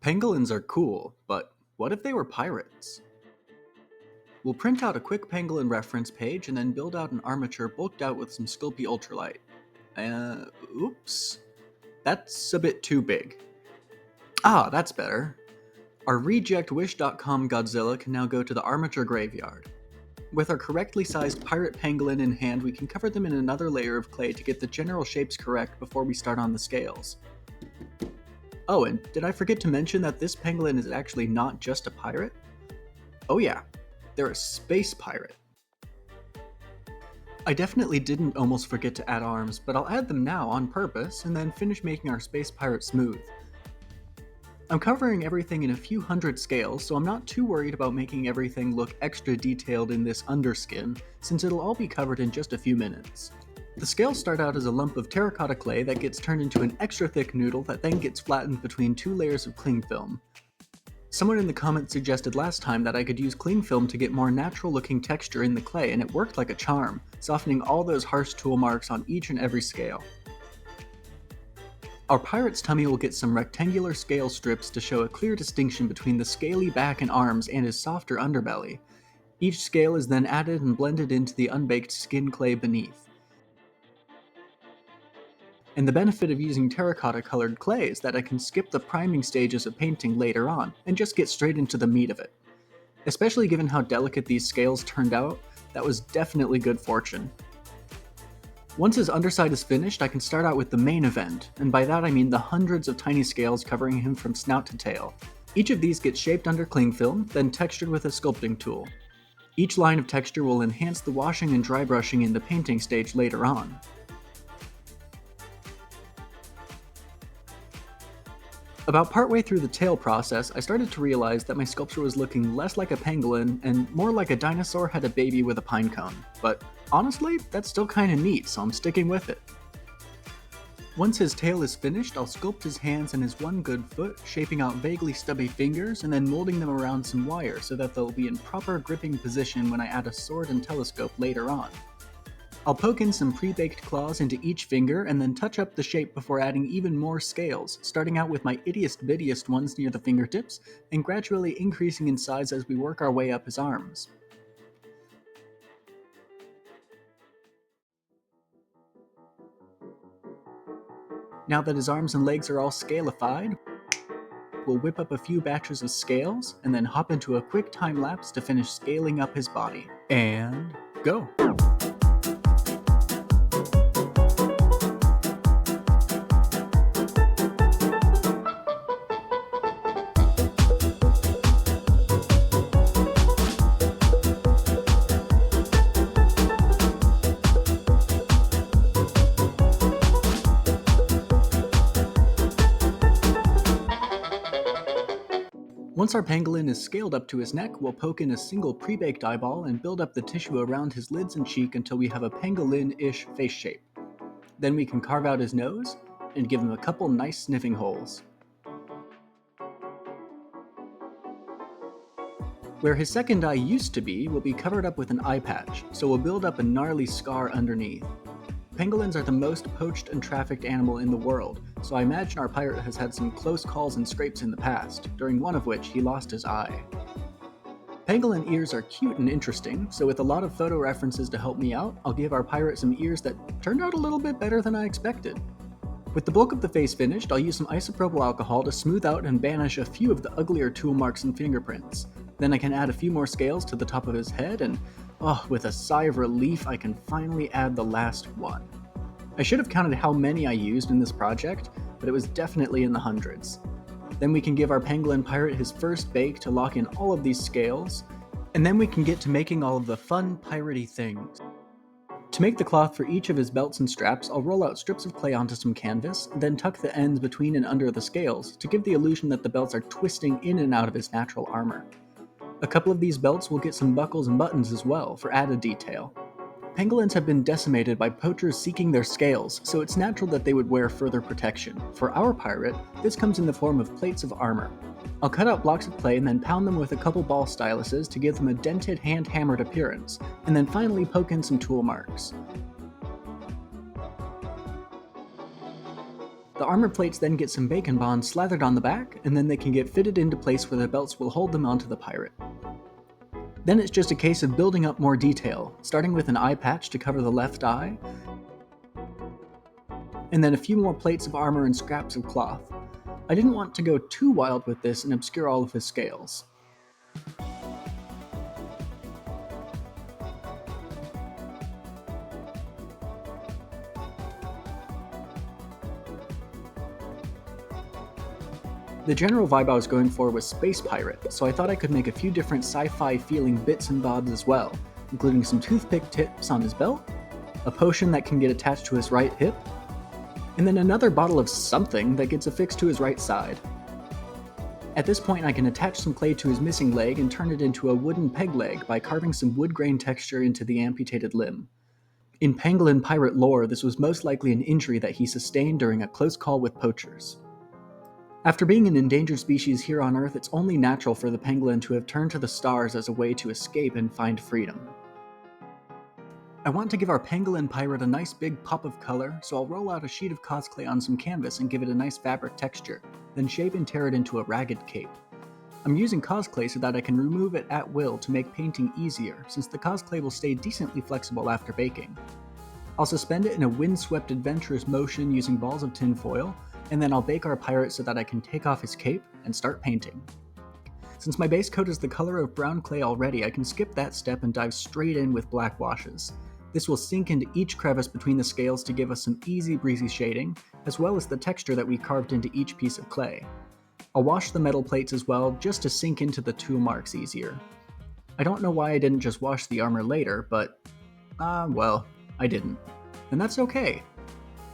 Pangolins are cool, but what if they were pirates? We'll print out a quick pangolin reference page and then build out an armature bulked out with some Sculpey ultralight. Oops. That's a bit too big. Ah, that's better. Our reject.wish.com Godzilla can now go to the armature graveyard. With our correctly sized pirate pangolin in hand, we can cover them in another layer of clay to get the general shapes correct before we start on the scales. Oh, and did I forget to mention that this pangolin is actually not just a pirate? Oh yeah, they're a space pirate. I definitely didn't almost forget to add arms, but I'll add them now on purpose and then finish making our space pirate smooth. I'm covering everything in a few hundred scales, so I'm not too worried about making everything look extra detailed in this underskin, since it'll all be covered in just a few minutes. The scales start out as a lump of terracotta clay that gets turned into an extra thick noodle that then gets flattened between two layers of cling film. Someone in the comments suggested last time that I could use cling film to get more natural looking texture in the clay, and it worked like a charm, softening all those harsh tool marks on each and every scale. Our pirate's tummy will get some rectangular scale strips to show a clear distinction between the scaly back and arms and his softer underbelly. Each scale is then added and blended into the unbaked skin clay beneath. And the benefit of using terracotta colored clay is that I can skip the priming stages of painting later on and just get straight into the meat of it. Especially given how delicate these scales turned out, that was definitely good fortune. Once his underside is finished, I can start out with the main event, and by that I mean the hundreds of tiny scales covering him from snout to tail. Each of these gets shaped under cling film, then textured with a sculpting tool. Each line of texture will enhance the washing and dry brushing in the painting stage later on. About partway through the tail process, I started to realize that my sculpture was looking less like a pangolin and more like a dinosaur had a baby with a pine cone. But honestly, that's still kinda neat, so I'm sticking with it. Once his tail is finished, I'll sculpt his hands and his one good foot, shaping out vaguely stubby fingers and then molding them around some wire so that they'll be in proper gripping position when I add a sword and telescope later on. I'll poke in some pre-baked claws into each finger and then touch up the shape before adding even more scales, starting out with my ittiest bittiest ones near the fingertips and gradually increasing in size as we work our way up his arms. Now that his arms and legs are all scalified, we'll whip up a few batches of scales and then hop into a quick time lapse to finish scaling up his body. And go! Once our pangolin is scaled up to his neck, we'll poke in a single pre-baked eyeball and build up the tissue around his lids and cheek until we have a pangolin-ish face shape. Then we can carve out his nose and give him a couple nice sniffing holes. Where his second eye used to be will be covered up with an eye patch, so we'll build up a gnarly scar underneath. Pangolins are the most poached and trafficked animal in the world, so I imagine our pirate has had some close calls and scrapes in the past, during one of which he lost his eye. Pangolin ears are cute and interesting, so with a lot of photo references to help me out, I'll give our pirate some ears that turned out a little bit better than I expected. With the bulk of the face finished, I'll use some isopropyl alcohol to smooth out and banish a few of the uglier tool marks and fingerprints. Then I can add a few more scales to the top of his head and, with a sigh of relief, I can finally add the last one. I should have counted how many I used in this project, but it was definitely in the hundreds. Then we can give our Pangolin Pirate his first bake to lock in all of these scales, and then we can get to making all of the fun piratey things. To make the cloth for each of his belts and straps, I'll roll out strips of clay onto some canvas, then tuck the ends between and under the scales to give the illusion that the belts are twisting in and out of his natural armor. A couple of these belts will get some buckles and buttons as well, for added detail. Pangolins have been decimated by poachers seeking their scales, so it's natural that they would wear further protection. For our pirate, this comes in the form of plates of armor. I'll cut out blocks of clay and then pound them with a couple ball styluses to give them a dented, hand-hammered appearance, and then finally poke in some tool marks. The armor plates then get some bacon bonds slathered on the back, and then they can get fitted into place where the belts will hold them onto the pirate. Then it's just a case of building up more detail, starting with an eye patch to cover the left eye, and then a few more plates of armor and scraps of cloth. I didn't want to go too wild with this and obscure all of his scales. The general vibe I was going for was space pirate, so I thought I could make a few different sci-fi feeling bits and bobs as well, including some toothpick tips on his belt, a potion that can get attached to his right hip, and then another bottle of something that gets affixed to his right side. At this point I can attach some clay to his missing leg and turn it into a wooden peg leg by carving some wood grain texture into the amputated limb. In Pangolin Pirate lore, this was most likely an injury that he sustained during a close call with poachers. After being an endangered species here on Earth, it's only natural for the pangolin to have turned to the stars as a way to escape and find freedom. I want to give our Pangolin Pirate a nice big pop of color, so I'll roll out a sheet of cosplay on some canvas and give it a nice fabric texture, then shape and tear it into a ragged cape. I'm using cosplay so that I can remove it at will to make painting easier, since the cosplay will stay decently flexible after baking. I'll suspend it in a windswept adventurous motion using balls of tinfoil, and then I'll bake our pirate so that I can take off his cape and start painting. Since my base coat is the color of brown clay already, I can skip that step and dive straight in with black washes. This will sink into each crevice between the scales to give us some easy breezy shading, as well as the texture that we carved into each piece of clay. I'll wash the metal plates as well, just to sink into the tool marks easier. I don't know why I didn't just wash the armor later, but, well, I didn't. And that's okay.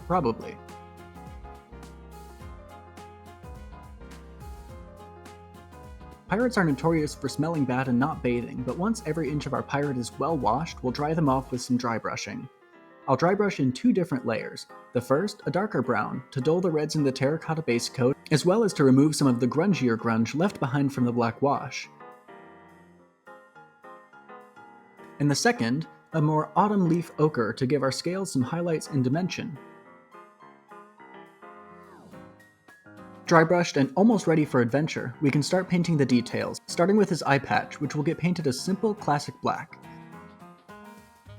Probably. Pirates are notorious for smelling bad and not bathing, but once every inch of our pirate is well washed, we'll dry them off with some dry brushing. I'll dry brush in 2 different layers. The first, a darker brown, to dull the reds in the terracotta base coat, as well as to remove some of the grungier grunge left behind from the black wash. And the second, a more autumn leaf ochre to give our scales some highlights and dimension. Dry brushed and almost ready for adventure, we can start painting the details, starting with his eye patch, which will get painted a simple classic black.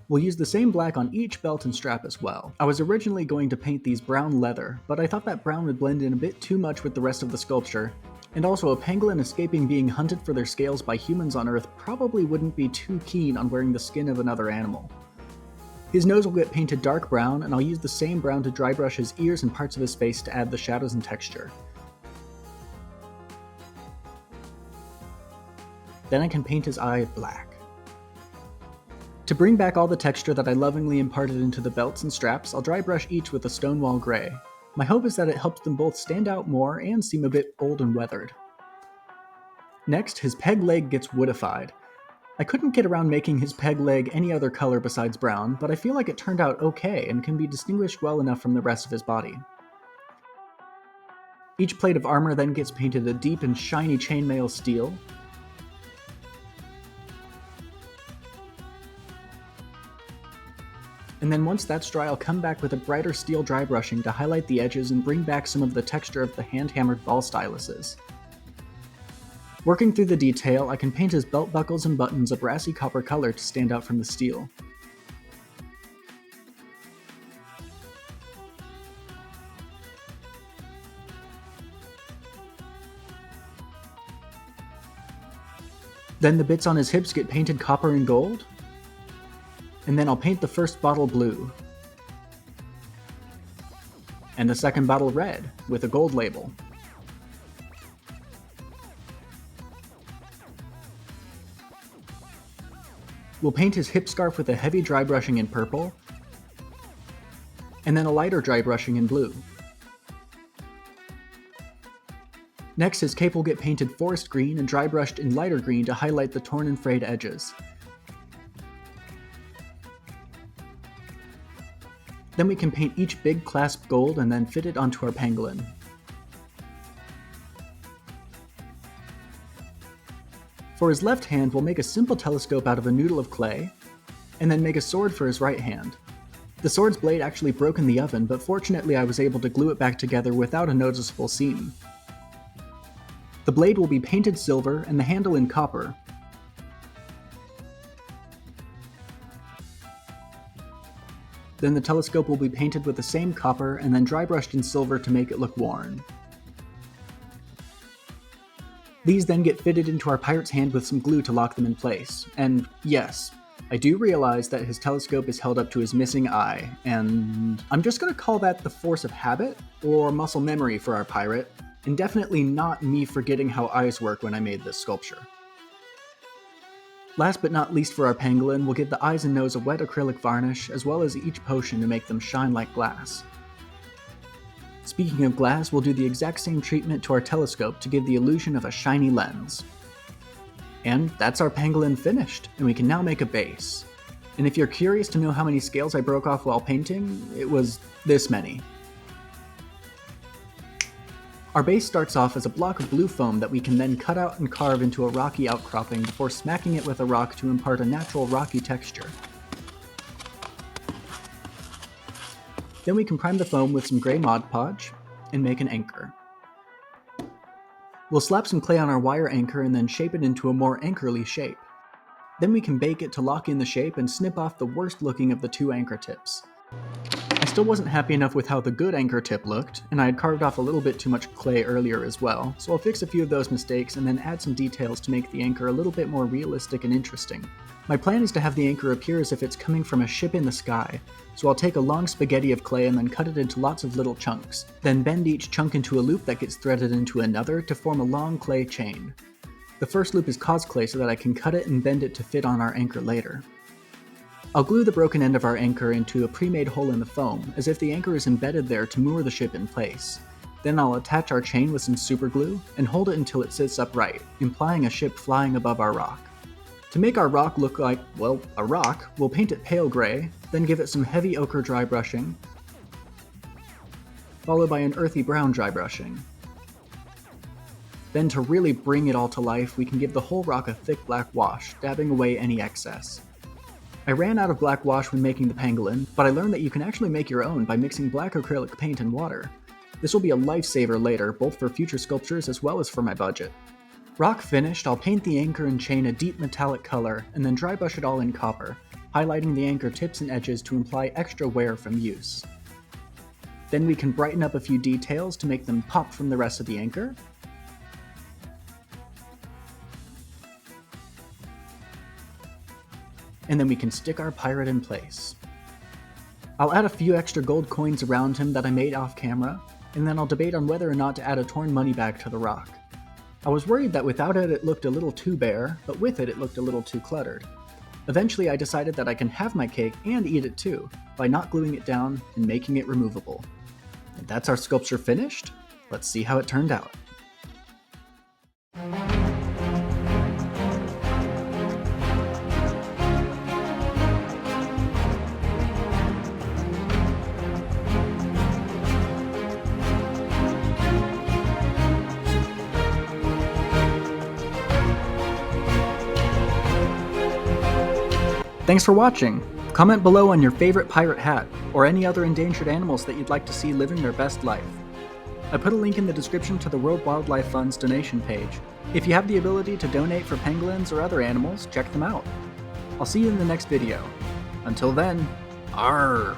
We'll use the same black on each belt and strap as well. I was originally going to paint these brown leather, but I thought that brown would blend in a bit too much with the rest of the sculpture, and also a pangolin escaping being hunted for their scales by humans on Earth probably wouldn't be too keen on wearing the skin of another animal. His nose will get painted dark brown, and I'll use the same brown to dry brush his ears and parts of his face to add the shadows and texture. Then I can paint his eye black. To bring back all the texture that I lovingly imparted into the belts and straps, I'll dry brush each with a Stonewall Gray. My hope is that it helps them both stand out more and seem a bit old and weathered. Next, his peg leg gets woodified. I couldn't get around making his peg leg any other color besides brown, but I feel like it turned out okay and can be distinguished well enough from the rest of his body. Each plate of armor then gets painted a deep and shiny chainmail steel. And then once that's dry, I'll come back with a brighter steel dry brushing to highlight the edges and bring back some of the texture of the hand-hammered ball styluses. Working through the detail, I can paint his belt buckles and buttons a brassy copper color to stand out from the steel. Then the bits on his hips get painted copper and gold. And then I'll paint the first bottle blue, and the second bottle red, with a gold label. We'll paint his hip scarf with a heavy dry brushing in purple, and then a lighter dry brushing in blue. Next, his cape will get painted forest green and dry brushed in lighter green to highlight the torn and frayed edges. Then we can paint each big clasp gold and then fit it onto our pangolin. For his left hand, we'll make a simple telescope out of a noodle of clay, and then make a sword for his right hand. The sword's blade actually broke in the oven, but fortunately I was able to glue it back together without a noticeable seam. The blade will be painted silver and the handle in copper. Then the telescope will be painted with the same copper and then dry brushed in silver to make it look worn. These then get fitted into our pirate's hand with some glue to lock them in place. And yes, I do realize that his telescope is held up to his missing eye, and I'm just going to call that the force of habit or muscle memory for our pirate, and definitely not me forgetting how eyes work when I made this sculpture. Last but not least for our pangolin, we'll give the eyes and nose a wet acrylic varnish as well as each potion to make them shine like glass. Speaking of glass, we'll do the exact same treatment to our telescope to give the illusion of a shiny lens. And that's our pangolin finished, and we can now make a base. And if you're curious to know how many scales I broke off while painting, it was this many. Our base starts off as a block of blue foam that we can then cut out and carve into a rocky outcropping before smacking it with a rock to impart a natural rocky texture. Then we can prime the foam with some grey Mod Podge and make an anchor. We'll slap some clay on our wire anchor and then shape it into a more anchorly shape. Then we can bake it to lock in the shape and snip off the worst looking of the two anchor tips. I still wasn't happy enough with how the good anchor tip looked, and I had carved off a little bit too much clay earlier as well, so I'll fix a few of those mistakes and then add some details to make the anchor a little bit more realistic and interesting. My plan is to have the anchor appear as if it's coming from a ship in the sky, so I'll take a long spaghetti of clay and then cut it into lots of little chunks, then bend each chunk into a loop that gets threaded into another to form a long clay chain. The first loop is cosplay so that I can cut it and bend it to fit on our anchor later. I'll glue the broken end of our anchor into a pre-made hole in the foam, as if the anchor is embedded there to moor the ship in place. Then I'll attach our chain with some super glue and hold it until it sits upright, implying a ship flying above our rock. To make our rock look like, well, a rock, we'll paint it pale gray, then give it some heavy ochre dry brushing, followed by an earthy brown dry brushing. Then to really bring it all to life, we can give the whole rock a thick black wash, dabbing away any excess. I ran out of black wash when making the pangolin, but I learned that you can actually make your own by mixing black acrylic paint and water. This will be a lifesaver later, both for future sculptures as well as for my budget. Rock finished, I'll paint the anchor and chain a deep metallic color, and then dry brush it all in copper, highlighting the anchor tips and edges to imply extra wear from use. Then we can brighten up a few details to make them pop from the rest of the anchor. And then we can stick our pirate in place. I'll add a few extra gold coins around him that I made off camera, and then I'll debate on whether or not to add a torn money bag to the rock. I was worried that without it looked a little too bare, but with it looked a little too cluttered. Eventually I decided that I can have my cake and eat it too, by not gluing it down and making it removable. And that's our sculpture finished. Let's see how it turned out. Thanks for watching! Comment below on your favorite pirate hat, or any other endangered animals that you'd like to see living their best life. I put a link in the description to the World Wildlife Fund's donation page. If you have the ability to donate for pangolins or other animals, check them out. I'll see you in the next video. Until then, arr!